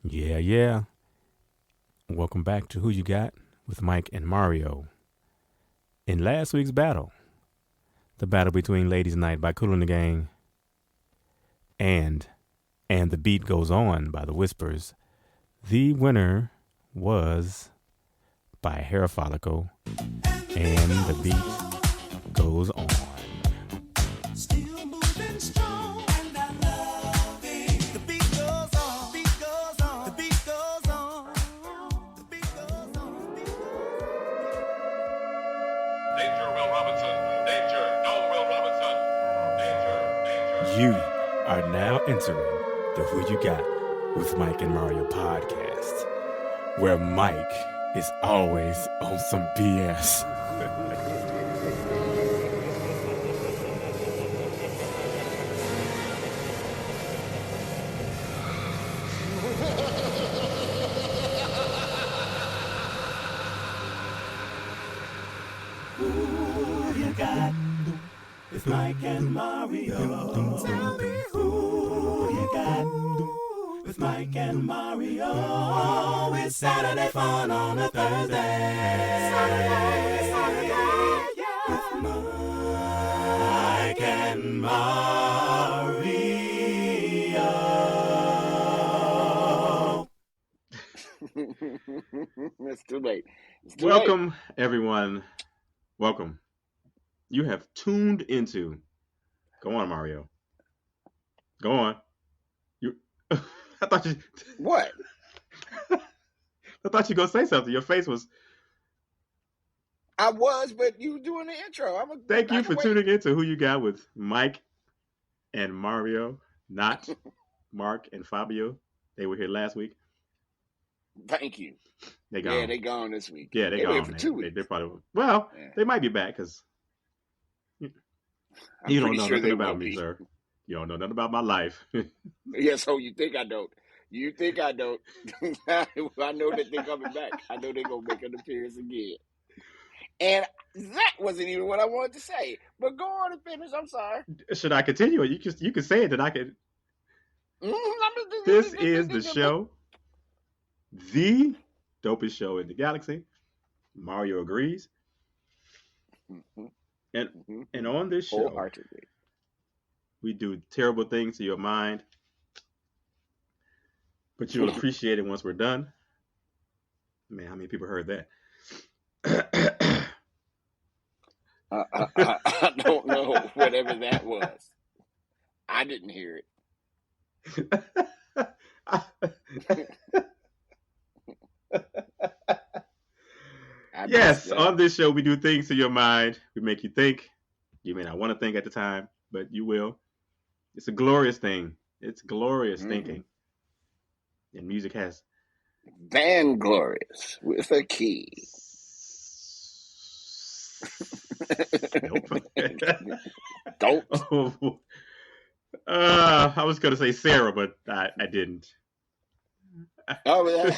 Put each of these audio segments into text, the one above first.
Yeah, yeah. Welcome back to Who You Got with Mike and Mario. In last week's battle, the battle between Ladies Night by Kool and the Gang and The Beat Goes On by The Whispers, the winner was by Hair Follicle and The Beat Goes On. You are now entering the Who You Got with Mike and Mario podcast, where Mike is always on some BS. Who you got with Mike and Mario? Tell me who you got with Mike and Mario. It's Saturday fun on a Thursday. Saturday, with Mike and Mario. It's too late. Welcome, everyone. Welcome. You have tuned into. Go on, Mario. Go on. You. I thought you. What? I thought you were gonna say something. Your face was. I was, but you doing the intro. Thank you for tuning into Who You Got with Mike and Mario, not Mark and Fabio. They were here last week. Thank you. They gone. Yeah, they gone this week. Yeah, they gone for 2 weeks. They probably. Well, yeah. They might be back because. You don't know nothing about me, sir. You don't know nothing about my life. Yeah, so you think I don't. You think I don't. I know that they're coming back. I know they're going to make an appearance again. And that wasn't even what I wanted to say. But go on and finish. I'm sorry. Should I continue? You can say it, then I can. This is the show. The dopest show in the galaxy. Mario agrees. And on this show, we do terrible things to your mind, but you'll appreciate it once we're done. Man, how many people heard that? I don't know, whatever that was. I didn't hear it. Yes, on this show, we do things to your mind. We make you think. You may not want to think at the time, but you will. It's a glorious thing. It's glorious thinking. And music has... Van glorious with a key. Nope. Don't. I was going to say Sarah, but I didn't. Oh, you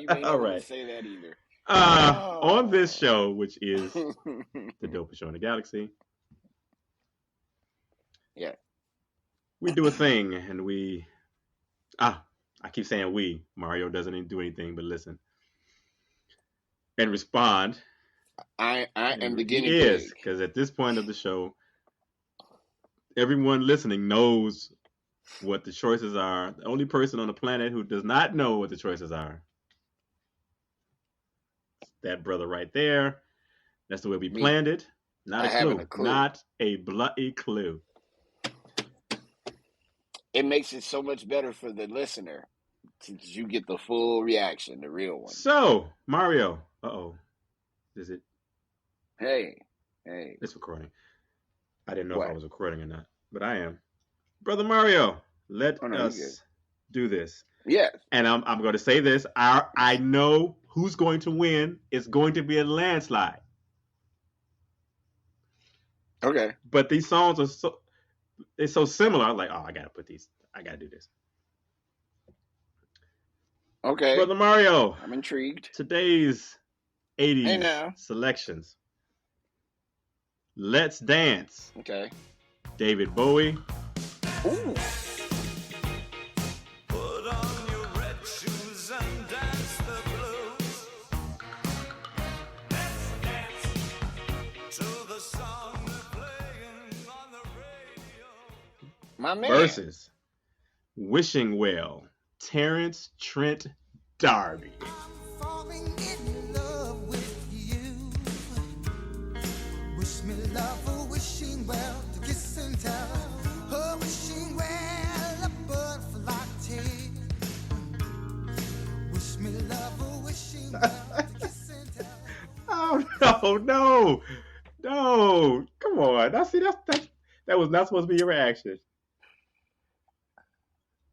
may not want to say that either. On this show, which is the dopest show in the galaxy, yeah, we do a thing, and I keep saying we. Mario doesn't do anything but listen and respond. I am the guinea pig. Yes, because at this point of the show, everyone listening knows what the choices are. The only person on the planet who does not know what the choices are. That brother right there. That's the way we planned it. Not a clue. Not a bloody clue. It makes it so much better for the listener since you get the full reaction, the real one. So, Mario. Is it? Hey. It's recording. I didn't know if I was recording or not, but I am. Brother Mario, let us do this. Yes. And I'm going to say this. I know who's going to win. It's going to be a landslide. Okay. But these songs are so similar. I'm like, I got to do this. Okay. Brother Mario. I'm intrigued. Today's 80s selections. Let's Dance. Okay. David Bowie. Ooh. My man. versus Wishing Well, Terence Trent D'Arby. Falling in love with you. Wish me love, oh, wishing well, to kiss and tell. Oh, wishing well, a butterfly tail. Wish me love, oh, wishing well, to kiss and tell. Oh no! Come on! Now see, that was not supposed to be your reaction.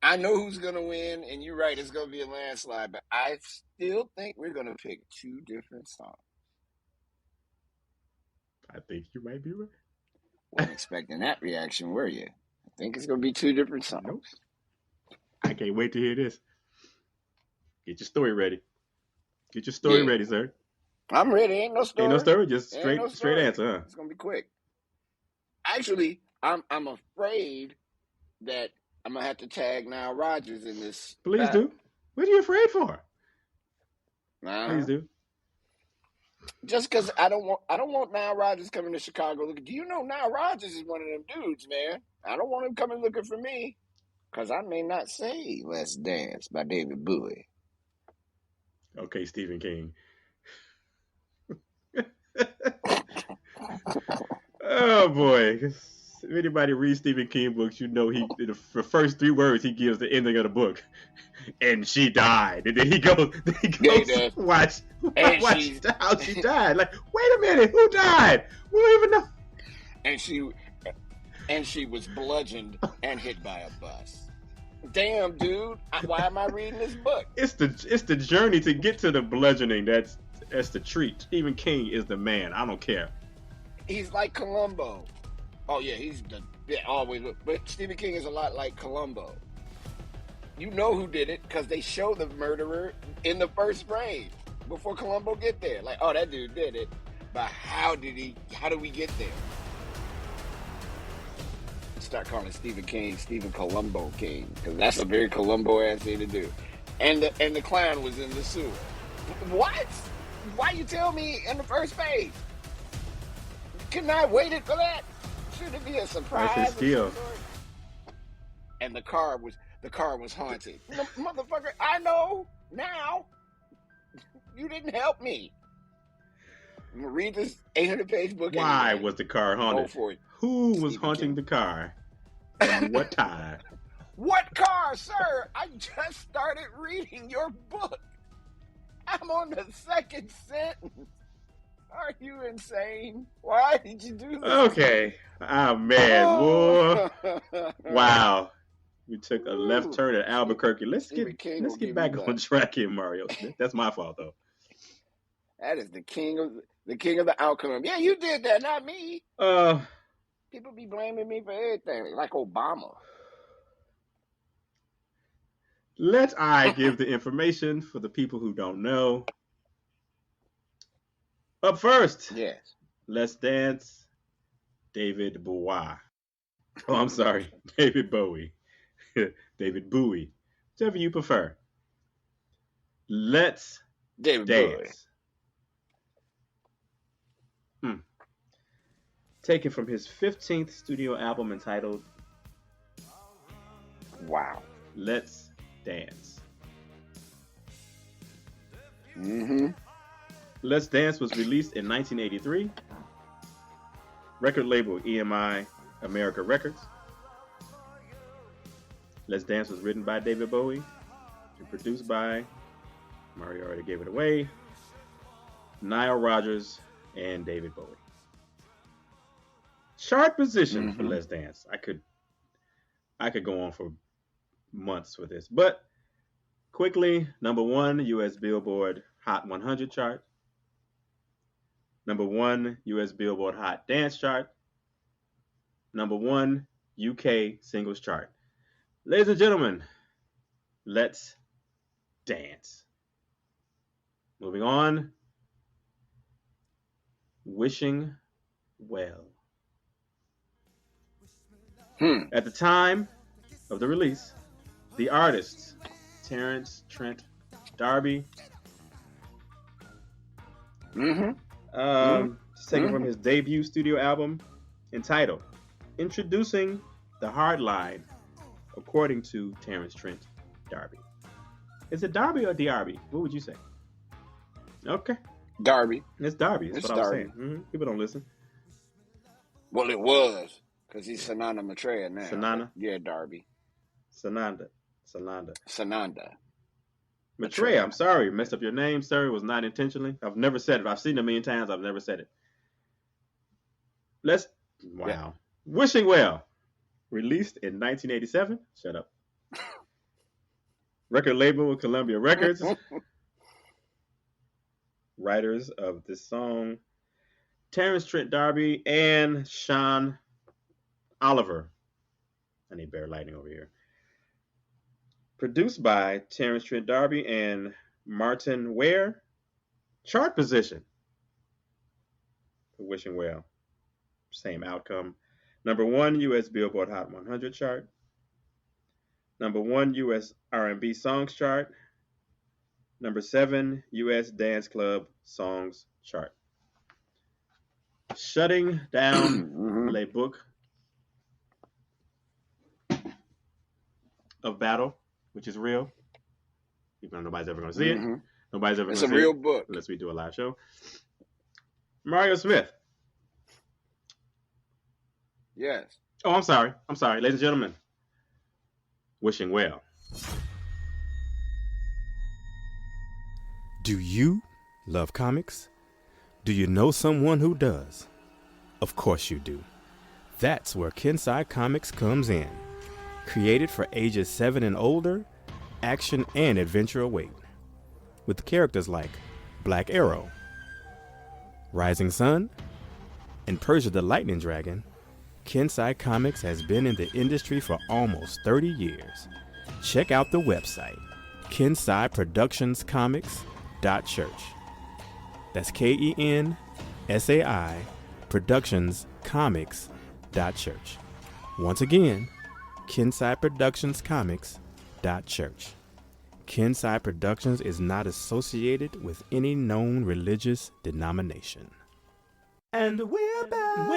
I know who's gonna win, and you're right. It's gonna be a landslide, but I still think we're gonna pick two different songs. I think you might be right. Wasn't expecting that reaction, were you? I think it's gonna be two different songs. Nope. I can't wait to hear this. Get your story ready. Get your story ready, sir. I'm ready. Ain't no story. Ain't no story. Just Ain't no straight story. answer. Huh? It's gonna be quick. Actually, I'm afraid that I'm gonna have to tag Nile Rodgers in this. Please battle. do. What are you afraid for? Please do. Just because I don't want Nile Rodgers coming to Chicago. Do you know Nile Rodgers is one of them dudes, man? I don't want him coming looking for me, because I may not say "Let's Dance" by David Bowie. Okay, Stephen King. Oh boy! If anybody reads Stephen King books, you know the first 3 words he gives the ending of the book, and she died, and then he goes watch how she died. Like, wait a minute, who died? We don't even know. And she was bludgeoned and hit by a bus. Damn, dude! Why am I reading this book? It's the journey to get to the bludgeoning that's the treat. Stephen King is the man. I don't care. He's like Columbo. Oh yeah, always. But Stephen King is a lot like Columbo. You know who did it because they show the murderer in the first frame before Columbo get there. Like, oh, that dude did it, but how did we get there? Start calling Stephen King Stephen Columbo King, because that's a very Columbo ass thing to do. And the clown was in the sewer. What? Why you tell me in the first page? Couldn't I waited for that? Should it be a surprise? That's his skill. And the car was haunted. Motherfucker, I know now. You didn't help me. I'm gonna read this 800-page book. Why was the car haunted? Go for it. Who was haunting the car? And what time? What car, sir? I just started reading your book. I'm on the second sentence. Are you insane? Why did you do this? Okay. Oh, man. Boy. Wow. We took a left turn at Albuquerque. Let's get back on track here, Mario. That's my fault, though. That is the king of the outcome. Yeah, you did that, not me. People be blaming me for everything, like Obama. Let I give the information for the people who don't know. Up first, yes. Let's Dance, David Bowie. Oh, I'm sorry, David Bowie. David Bowie, whichever you prefer. Let's David Dance. Bowie. Taken from his 15th studio album entitled Wow. Let's Dance. Mm-hmm. Let's Dance was released in 1983. Record label EMI America Records. Let's Dance was written by David Bowie and produced by, Mario already gave it away, Nile Rodgers and David Bowie. Chart position for Let's Dance. I could go on for months with this, but quickly, number 1 U.S. Billboard Hot 100 chart. Number 1 U.S. Billboard Hot Dance chart. Number 1 UK Singles chart. Ladies and gentlemen, Let's Dance. Moving on. Wishing Well. At the time of the release, the artist, Terence Trent D'Arby, it's taken from his debut studio album entitled Introducing The Hard Line, according to Terence Trent D'Arby. Is it Darby or D'Arby? What would you say? Okay. Darby. It's Darby. That's It's what I was Darby. saying. People don't listen. Well, it was, because he's Sananda Maitreya now. Sananda? Yeah, Darby. Sananda. Maitreya. I'm sorry. Messed up your name, sir. It was not intentionally. I've never said it. I've seen it a million times. I've never said it. Wow. Yeah. Wishing Well. Released in 1987. Shut up. Record label with Columbia Records. Writers of this song, Terence Trent D'Arby and Sean Oliver. I need better lighting over here. Produced by Terence Trent D'Arby and Martin Ware. Chart position. Wishing Well. Same outcome. Number 1 U.S. Billboard Hot 100 chart. Number 1 U.S. R&B Songs chart. Number 7 U.S. Dance Club Songs chart. Shutting down Le Book of Battle, which is real. Even though nobody's ever going to see it. Nobody's ever going to see it. It's a real book. Unless we do a live show. Mario Smith. Yes. Oh, I'm sorry. Ladies and gentlemen. Wishing Well. Do you love comics? Do you know someone who does? Of course you do. That's where Kensai Comics comes in. Created for ages 7 and older, action and adventure await. With characters like Black Arrow, Rising Sun, and Persia the Lightning Dragon, Kensai Comics has been in the industry for almost 30 years. Check out the website, KensaiProductionsComics.church. That's KENSAI ProductionsComics.church. Once again, KensaiProductionsComics.church. Kensai Productions is not associated with any known religious denomination. And we're back.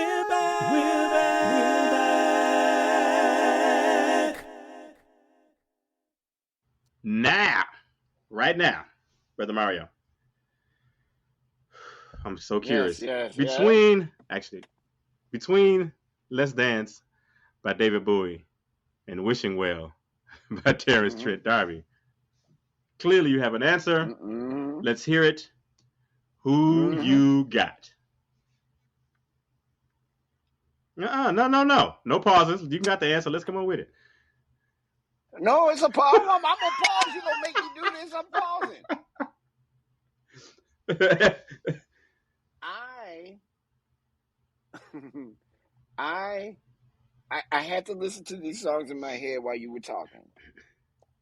Now. Right now, Brother Mario. I'm so curious. Between Let's Dance by David Bowie and Wishing Well by Terence Trent D'Arby. Clearly you have an answer. Let's hear it. Who you got? No. No pauses. You got the answer. Let's come on with it. No, it's a pause. I'm going to pause. You're going to make me do this. I'm pausing. I had to listen to these songs in my head while you were talking.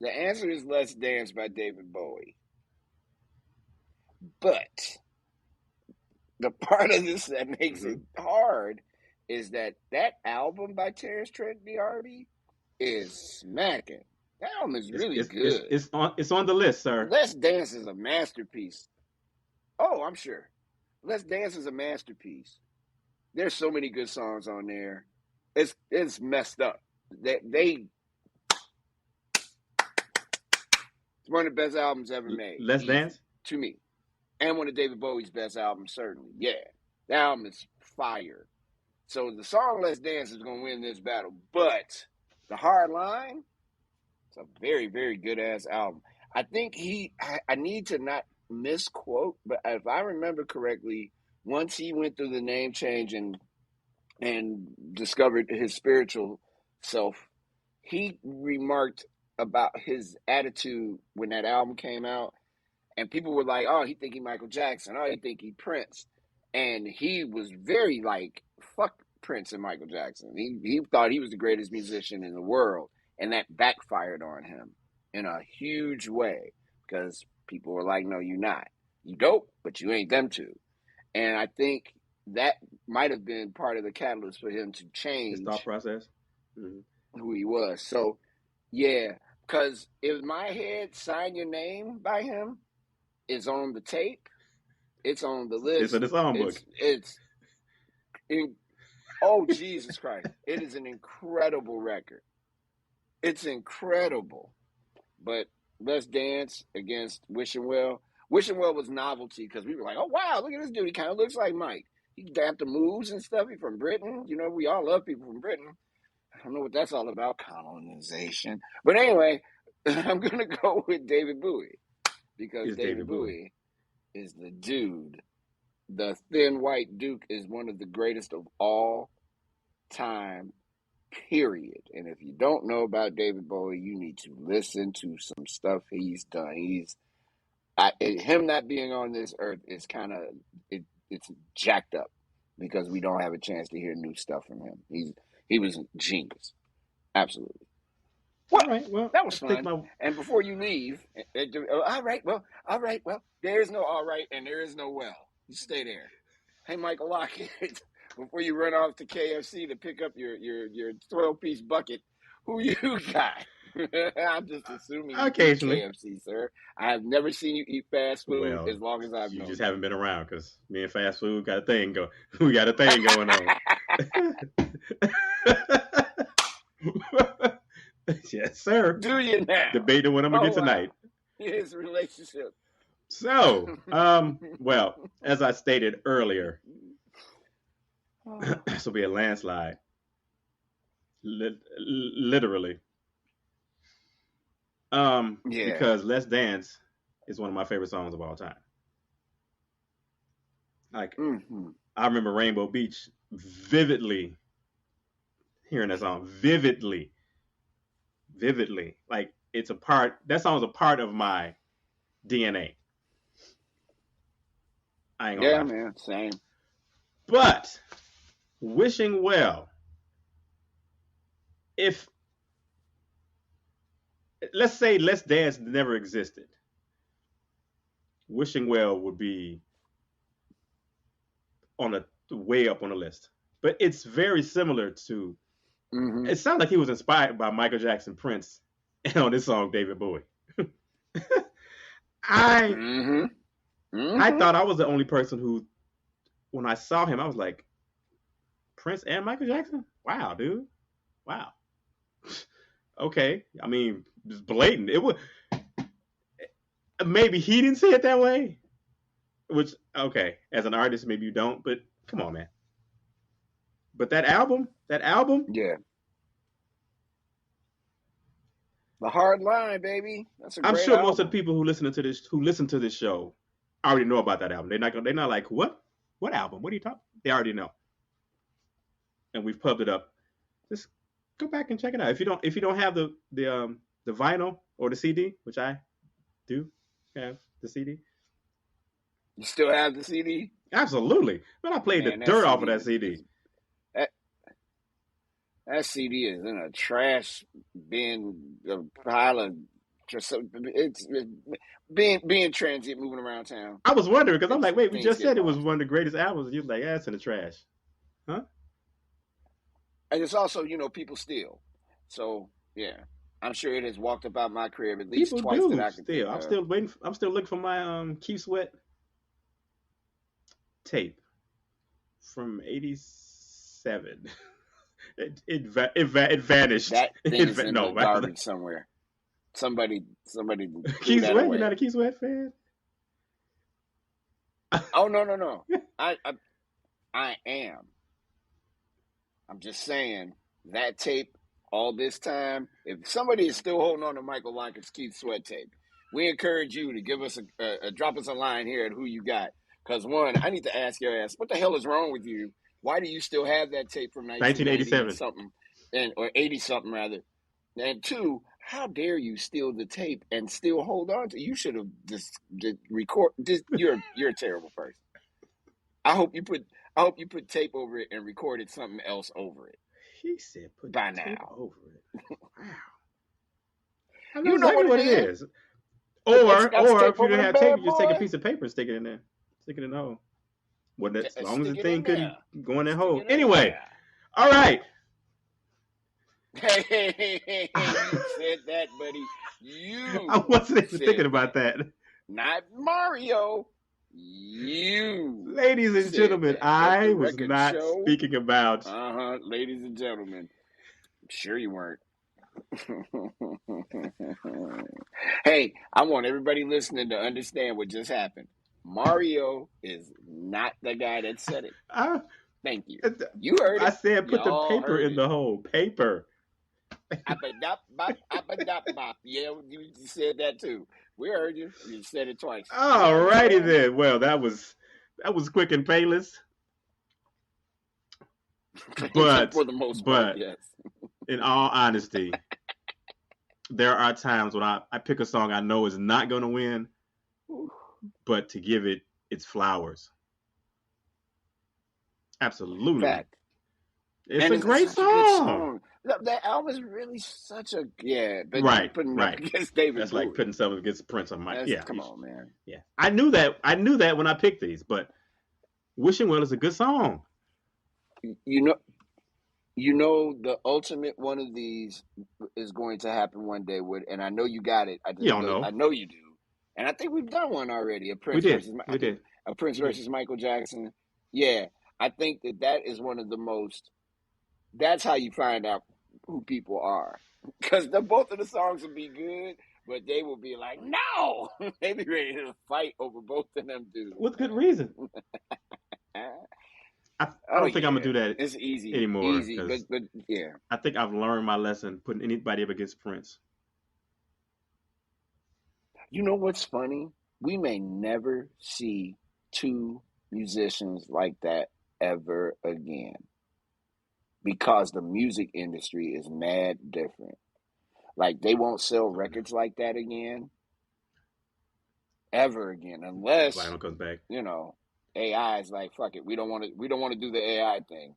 The answer is Let's Dance by David Bowie. But the part of this that makes it hard is that album by Terence Trent D'Arby is smacking. That album is really good. It's on the list, sir. Let's Dance is a masterpiece. Oh, I'm sure. Let's Dance is a masterpiece. There's so many good songs on there. It's messed up. It's one of the best albums ever made. Let's Dance? To me. And one of David Bowie's best albums, certainly. Yeah. The album is fire. So the song Let's Dance is going to win this battle. But The Hard Line, it's a very, very good-ass album. I think I need to not misquote, but if I remember correctly, once he went through the name change and discovered his spiritual self, he remarked about his attitude when that album came out. And people were like, oh, he think he Michael Jackson. Oh, he think he Prince. And he was very like, fuck Prince and Michael Jackson. He thought he was the greatest musician in the world. And that backfired on him in a huge way. Because people were like, no, you're not. You dope, but you ain't them two. And I think that might have been part of the catalyst for him to change his thought process, who he was. So, yeah, because in my head, Sign Your Name by him is on the tape. It's on the list. It's in the songbook. Oh, Jesus Christ. It is an incredible record. It's incredible. But Let's Dance against Wishing Well. Wishing Well was novelty because we were like, oh, wow, look at this dude. He kind of looks like Mike. He got the moves and stuff. He's from Britain. You know, we all love people from Britain. I don't know what that's all about, colonization. But anyway, I'm going to go with David Bowie because David Bowie is the dude. The Thin White Duke is one of the greatest of all time, period. And if you don't know about David Bowie, you need to listen to some stuff he's done. Him not being on this earth is kind of it's jacked up because we don't have a chance to hear new stuff from him. He was genius, absolutely. Well, all right, well, that was fun. And before you leave, all right, well, there is no all right and there is no well. You stay there. Hey, Michael Lockett, before you run off to KFC to pick up your 12-piece bucket, who you got? I'm just assuming you eat KFC, sir. I have never seen you eat fast food as long as I've known. You just haven't been around because me and fast food got a thing going. We got a thing going on. Yes, sir. Do you now? Debating what I'm gonna get tonight. His relationship. So, well, as I stated earlier, this will be a landslide. Literally. Because Let's Dance is one of my favorite songs of all time. Like, I remember Rainbow Beach vividly hearing that song. Vividly. Like, that song is a part of my DNA. I ain't gonna lie. Man, same. But Wishing Well, if let's say Let's Dance never existed, Wishing Well would be way up on the list. But it's very similar to. It sounds like he was inspired by Michael Jackson, Prince, and on this song David Bowie. I thought I was the only person who, when I saw him, I was like, Prince and Michael Jackson? Wow, dude. Wow. Okay. I mean, it's blatant. It was maybe he didn't see it that way. Which, okay, as an artist, maybe you don't, but come on, man. But that album, yeah. The Hard Line, baby. That's a great I'm sure album. most of the people who listen to this show already know about that album. They're not like, what album? What are you talking? They already know. And we've pubbed it up. Just go back and check it out. If you don't have the vinyl or the CD, which I do have the CD. You still have the CD? Absolutely. But I played the dirt off of that CD. That CD is in a trash bin, a pile of it's being transient, moving around town. I was wondering because I'm like, wait, we just said it was one of the greatest albums. And you was like, yeah, it's in the trash, huh? And it's also, people steal. So yeah, I'm sure it has walked about my crib at least people twice do that I can. Still, I'm still waiting. I'm still looking for my Keith Sweat tape from '87. It vanished. That thing is in the garbage somewhere. Somebody. Keith Sweat? You're not a Keith Sweat fan? Oh no. I am. I'm just saying that tape all this time. If somebody is still holding on to Michael Lockett's Keith Sweat tape, we encourage you to give us drop us a line here at Who You Got. Because one, I need to ask your ass, what the hell is wrong with you? Why do you still have that tape from 1987 something, or 80 something rather? And two, how dare you steal the tape and still hold on to it? You should have just record. You're a terrible person. I hope you put tape over it and recorded something else over it. He said put by tape now over it. Wow. I know exactly what it is. Or if you didn't have tape, you just take a piece of paper and stick it in there. Stick it in the hole. Well, as long as the thing couldn't go in that hole. Anyway, all right. Hey, you said that, buddy. I wasn't even thinking about that. Not Mario. You, Ladies and said gentlemen, that at I the was record not show. speaking about. Ladies and gentlemen. I'm sure you weren't. Hey, I want everybody listening to understand what just happened. Mario is not the guy that said it. Thank you. You heard it. I said put the Y'all paper heard in it. the hole. Paper. Bop. Yeah, you said that too. We heard you. You said it twice. All righty then. Well, that was quick and painless. But for the most part, yes. In all honesty, there are times when I pick a song I know is not going to win, but to give it its flowers. Absolutely. Fact. It's a great song. That album is really such a but right. Putting up against David That's Bowie. like putting something against Prince on my Come on, man. Yeah, I knew that when I picked these, but Wishing Well is a good song. You know, the ultimate one of these is going to happen one day. And I know you got it. I know you do. And I think we've done one already. A Prince versus Michael Jackson. Yeah, I think that is one of the most. That's how you find out who people are, because both of the songs will be good, but they will be like, no, they be ready to fight over both of them dudes. With good reason. I don't think I'm gonna do that. It's easy anymore. Easy, but yeah. I think I've learned my lesson putting anybody up against Prince. You know what's funny? We may never see two musicians like that ever again, because the music industry is mad different. Like, they won't sell records like that again, ever again, unless vinyl comes back. AI is like, fuck it, we don't want to do the AI thing.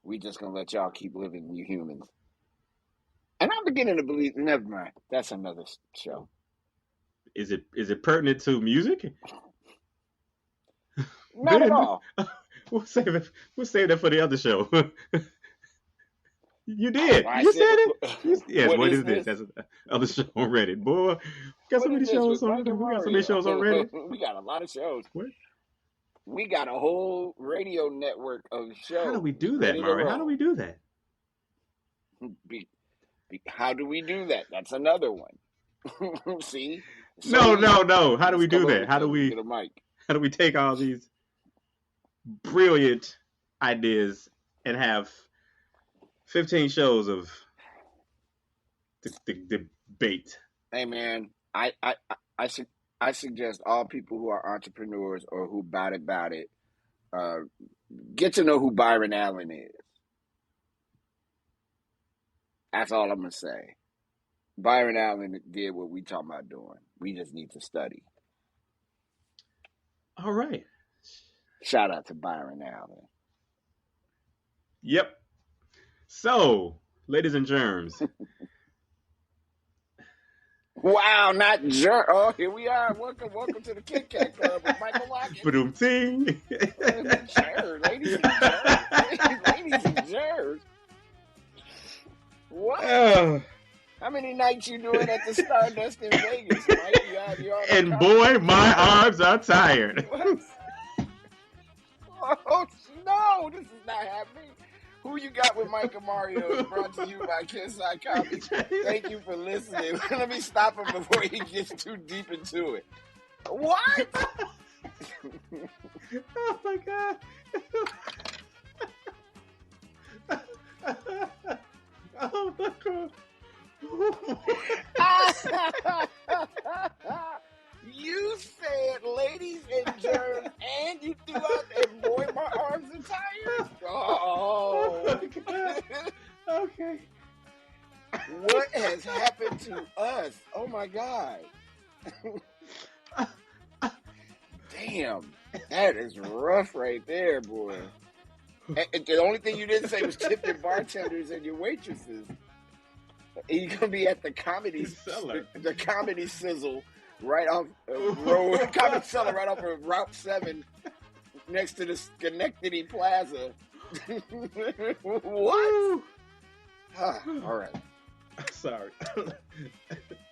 We just gonna let y'all keep living, you humans. And I'm beginning to believe. Never mind, that's another show. Is it pertinent to music? Not at all. We'll save that for the other show. You did. Oh, you said it. Yes. What is this? That's another show on Reddit. Boy, got so many shows on Reddit. We got so many shows on Reddit. We got a lot of shows. What? We got a whole radio network of shows. How do we do that, Mario? How do we do that? How do we do that? That's another one. See? No. How do we do that? How do we get a mic? How do we take all these brilliant ideas and have 15 shows of the debate? Hey man, I suggest all people who are entrepreneurs or who about it, get to know who Byron Allen is. That's all I'm gonna say. Byron Allen did what we talking about doing. We just need to study. All right. Shout out to Byron Allen. Yep. So, ladies and germs. Wow, not germ. Oh, here we are. Welcome to the Kit Kat Club with Michael Lockett. Ba-doom-ting. Ladies and germs. What? How many nights you doing at the Stardust in Vegas, Mike? And boy, my arms are tired. Oh, no, this is not happening. Who You Got with Mike and Mario is brought to you by Kinside Comedy. Thank you for listening. Let me stop him before he gets too deep into it. What? Oh, my God. Oh, my God. You said ladies and germs, and you threw out and boy, my arms are tired. Oh, okay. What has happened to us? Oh my God. Damn, that is rough right there, boy. And the only thing you didn't say was tip your bartenders and your waitresses. You're gonna be at the comedy sizzle right off road, comedy cellar right off of Route 7, next to the Schenectady Plaza. What? All right. Sorry.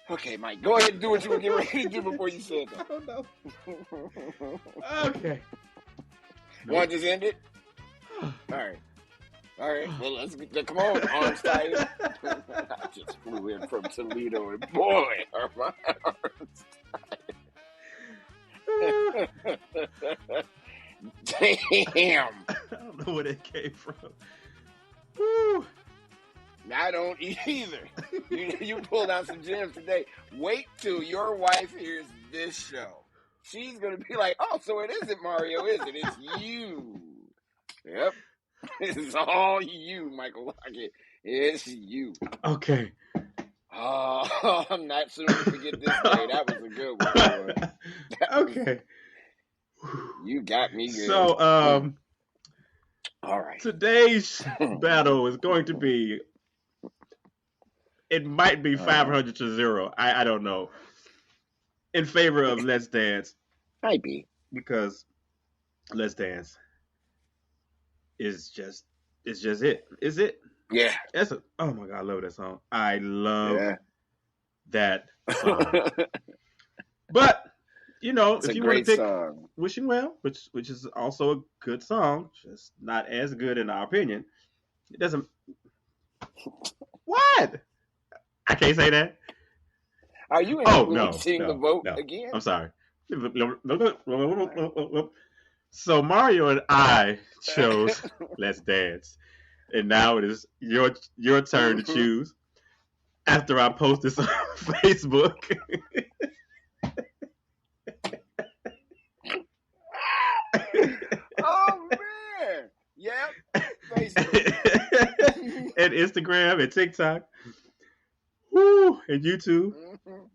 Okay, Mike, go ahead and do what you were getting ready to do before you said I that. don't know. Okay. Want to just end it? All right. Well, let's get. Come on, arms tight. I just flew in from Toledo, and boy, are my arms tight. Damn. I don't know where that came from. Woo. I don't either. You pulled out some gems today. Wait till your wife hears this show. She's gonna be like, "Oh, so it isn't Mario, is it? It's you." Yep, it's all you, Michael Lockett. It's you. Okay. Oh, I'm not soon to forget this day. That was a good one. Boy. Okay. You got me good. So, all right. Today's battle is going to be. It might be 500-0. I don't know. In favor of Let's Dance. Might be. Because Let's Dance is just it. Is it? Yeah. Oh my God, I love that song. I love that song. But, it's if you want to pick song. Wishing Well, which is also a good song, just not as good in our opinion. It doesn't. What? I can't say that. Are you influencing the vote again? I'm sorry. So Mario and I chose Let's Dance, and now it is your turn to choose. After I post this on Facebook. Oh man! Yep. Facebook. And Instagram and TikTok. Woo! And YouTube. Mm-hmm.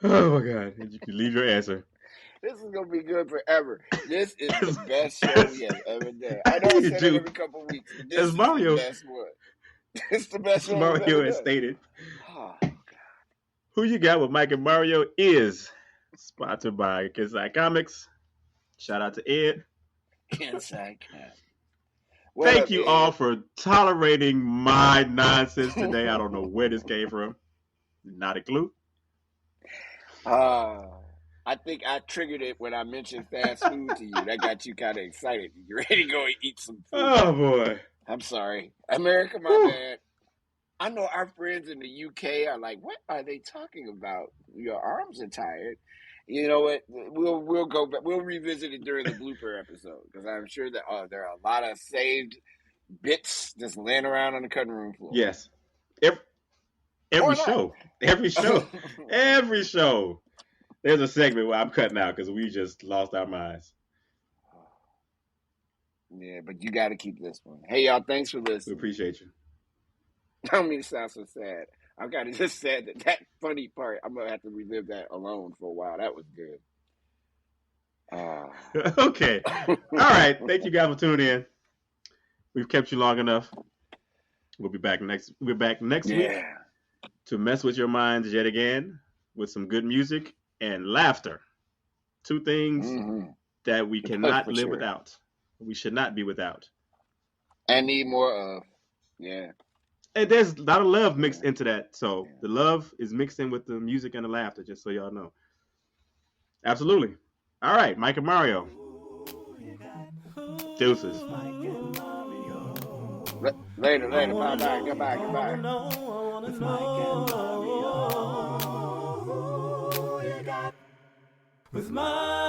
Oh my God! And you can leave your answer. This is gonna be good forever. This is the best show we have ever done. I know I said it every couple of weeks, but this is Mario, the best one. It's the best one. Mario has stated. Oh God! Who You Got with Mike and Mario is sponsored by Kinside Comics. Shout out to Ed. Kinside Comics. Thank you all for tolerating my nonsense today. I don't know where this came from. Not a clue. I think I triggered it when I mentioned fast food to you. That got you kind of excited. You ready to go and eat some food? Oh boy! I'm sorry, America. My bad. I know our friends in the UK are like, "What are they talking about? Your arms are tired." You know what? We'll go back. We'll revisit it during the blooper episode because I'm sure that there are a lot of saved bits just laying around on the cutting room floor. Yes, every show. There's a segment where I'm cutting out because we just lost our minds. Yeah, but you got to keep this one. Hey, y'all, thanks for listening. We appreciate you. I don't mean to sound so sad. I got to just say that funny part, I'm going to have to relive that alone for a while. That was good. Okay. All right. Thank you guys for tuning in. We've kept you long enough. We're back next week to mess with your minds yet again with some good music and laughter. Two things that we cannot live without. We should not be without. And need more of. Yeah. And there's a lot of love mixed into that. So the love is mixed in with the music and the laughter, just so y'all know. Absolutely. All right, Mike and Mario. Deuces. Later. Bye. Goodbye. With my